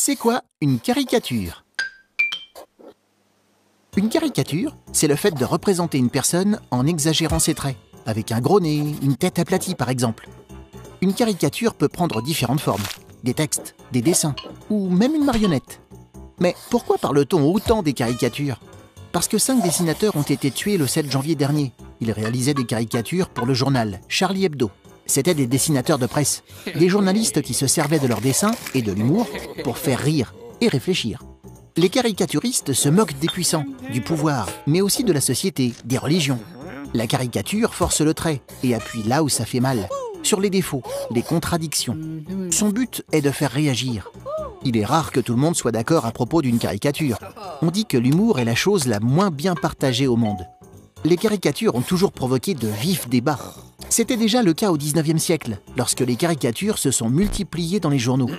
C'est quoi une caricature? Une caricature, c'est le fait de représenter une personne en exagérant ses traits, avec un gros nez, une tête aplatie par exemple. Une caricature peut prendre différentes formes, des textes, des dessins, ou même une marionnette. Mais pourquoi parle-t-on autant des caricatures? Parce que 5 dessinateurs ont été tués le 7 janvier dernier. Ils réalisaient des caricatures pour le journal Charlie Hebdo. C'étaient des dessinateurs de presse, des journalistes qui se servaient de leurs dessins et de l'humour pour faire rire et réfléchir. Les caricaturistes se moquent des puissants, du pouvoir, mais aussi de la société, des religions. La caricature force le trait et appuie là où ça fait mal, sur les défauts, les contradictions. Son but est de faire réagir. Il est rare que tout le monde soit d'accord à propos d'une caricature. On dit que l'humour est la chose la moins bien partagée au monde. Les caricatures ont toujours provoqué de vifs débats. C'était déjà le cas au XIXe siècle, lorsque les caricatures se sont multipliées dans les journaux.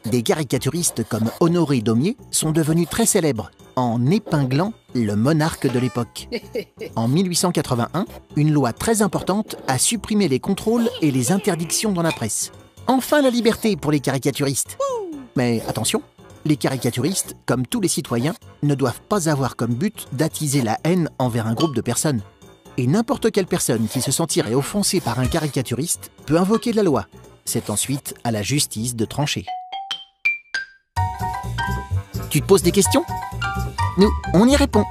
Des caricaturistes comme Honoré Daumier sont devenus très célèbres en épinglant le monarque de l'époque. En 1881, une loi très importante a supprimé les contrôles et les interdictions dans la presse. Enfin la liberté pour les caricaturistes. Mais attention, les caricaturistes, comme tous les citoyens, ne doivent pas avoir comme but d'attiser la haine envers un groupe de personnes. Et n'importe quelle personne qui se sentirait offensée par un caricaturiste peut invoquer la loi. C'est ensuite à la justice de trancher. Tu te poses des questions? Nous, on y répond.